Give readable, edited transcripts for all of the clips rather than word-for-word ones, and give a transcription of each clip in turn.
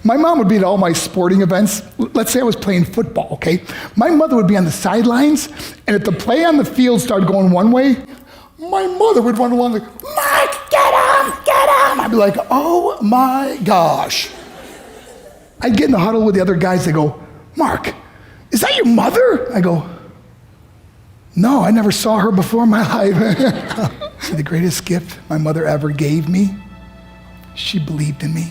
My mom would be at all my sporting events. Let's say I was playing football, okay? My mother would be on the sidelines, and if the play on the field started going one way, my mother would run along like, Mark, get him, get him! I'd be like, oh my gosh. I'd get in the huddle with the other guys, they go, Mark, is that your mother? I go, no, I never saw her before in my life. See, the greatest gift my mother ever gave me, she believed in me.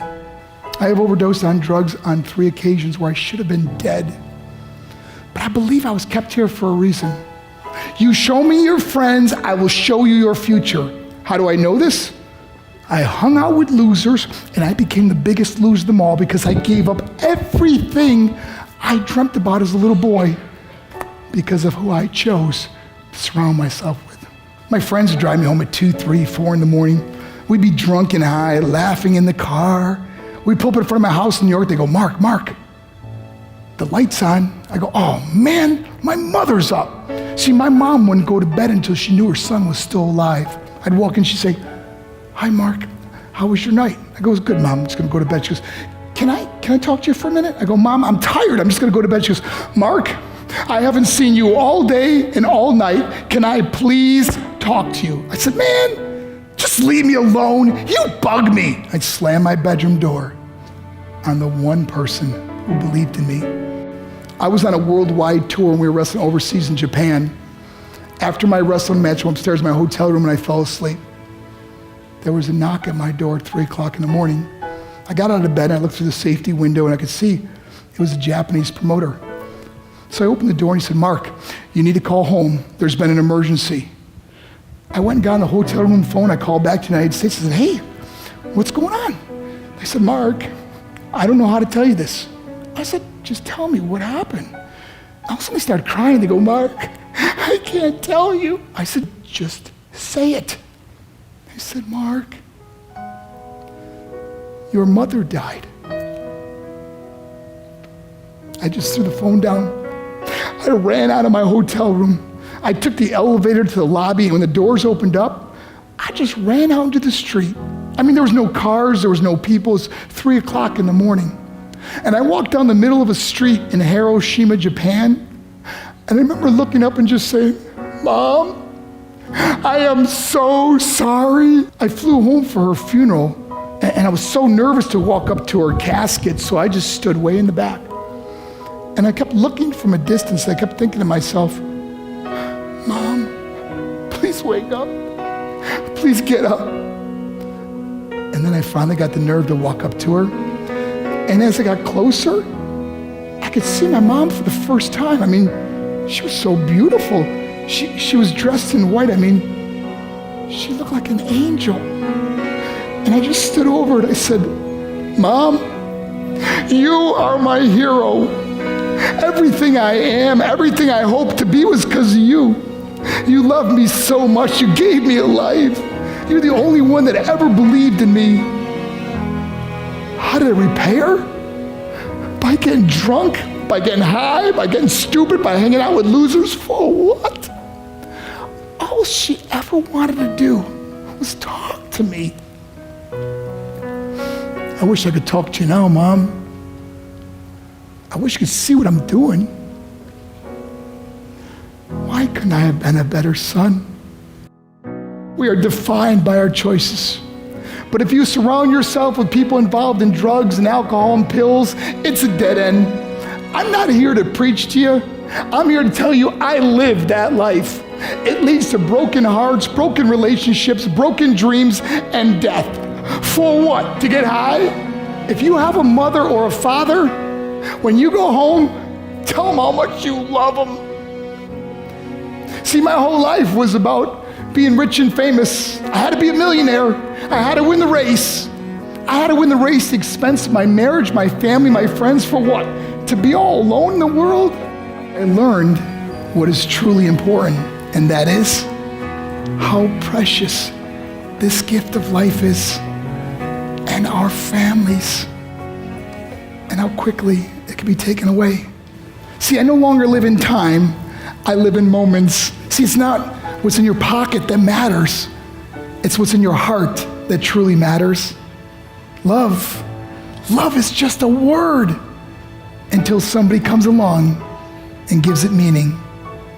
I have overdosed on drugs on 3 occasions where I should have been dead. But I believe I was kept here for a reason. You show me your friends, I will show you your future. How do I know this? I hung out with losers, and I became the biggest loser of them all because I gave up everything I dreamt about as a little boy because of who I chose to surround myself with. My friends would drive me home at 2, 3, 4 in the morning. We'd be drunk and high, laughing in the car. We'd pull up in front of my house in New York. They go, Mark, the light's on. I go, oh man, my mother's up. See, my mom wouldn't go to bed until she knew her son was still alive. I'd walk in, she'd say, hi, Mark, how was your night? I go, it's good, Mom, I'm just gonna go to bed. She goes, can I talk to you for a minute? I go, Mom, I'm tired, I'm just gonna go to bed. She goes, Mark, I haven't seen you all day and all night. Can I please talk to you? I said, man, just leave me alone. You bug me. I'd slam my bedroom door on the one person who believed in me. I was on a worldwide tour and we were wrestling overseas in Japan. After my wrestling match, I went upstairs in my hotel room and I fell asleep. There was a knock at my door at 3 o'clock in the morning. I got out of bed and I looked through the safety window and I could see it was a Japanese promoter. So I opened the door and he said, Mark, you need to call home. There's been an emergency. I went and got on the hotel room phone. I called back to the United States. I said, hey, what's going on? They said, Mark, I don't know how to tell you this. I said, just tell me what happened. All of a sudden they started crying. They go, Mark, I can't tell you. I said, just say it. They said, Mark, your mother died. I just threw the phone down. I ran out of my hotel room. I took the elevator to the lobby, and when the doors opened up, I just ran out into the street. I mean, there was no cars, there was no people. It was 3 o'clock in the morning. And I walked down the middle of a street in Hiroshima, Japan, and I remember looking up and just saying, Mom, I am so sorry. I flew home for her funeral, and I was so nervous to walk up to her casket, so I just stood way in the back. And I kept looking from a distance. I kept thinking to myself, Mom, please wake up. Please get up. And then I finally got the nerve to walk up to her. And as I got closer, I could see my mom for the first time. I mean, she was so beautiful. She was dressed in white. I mean, she looked like an angel. And I just stood over and I said, Mom, you are my hero. Everything I am, everything I hope to be was because of you. You loved me so much, you gave me a life. You're the only one that ever believed in me. How did I repay her? By getting drunk, by getting high, by getting stupid, by hanging out with losers? For what? All she ever wanted to do was talk to me. I wish I could talk to you now, Mom. I wish you could see what I'm doing. Why couldn't I have been a better son? We are defined by our choices. But if you surround yourself with people involved in drugs and alcohol and pills, it's a dead end. I'm not here to preach to you. I'm here to tell you I lived that life. It leads to broken hearts, broken relationships, broken dreams, and death. For what? To get high? If you have a mother or a father, when you go home, tell them how much you love them. See, my whole life was about being rich and famous. I had to be a millionaire. I had to win the race. I had to win the race at the expense of my marriage, my family, my friends. For what? To be all alone in the world? I learned what is truly important, and that is how precious this gift of life is, and our families, and how quickly it can be taken away. See, I no longer live in time, I live in moments. See, it's not what's in your pocket that matters, it's what's in your heart that truly matters. Love Love is just a word until somebody comes along and gives it meaning.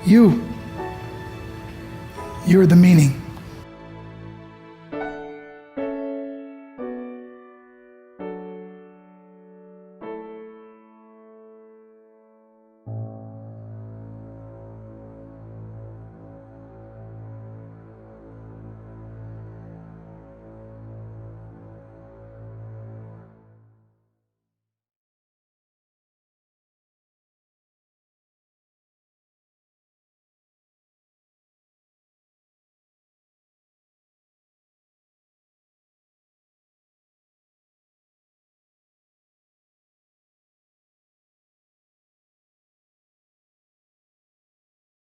You're the meaning.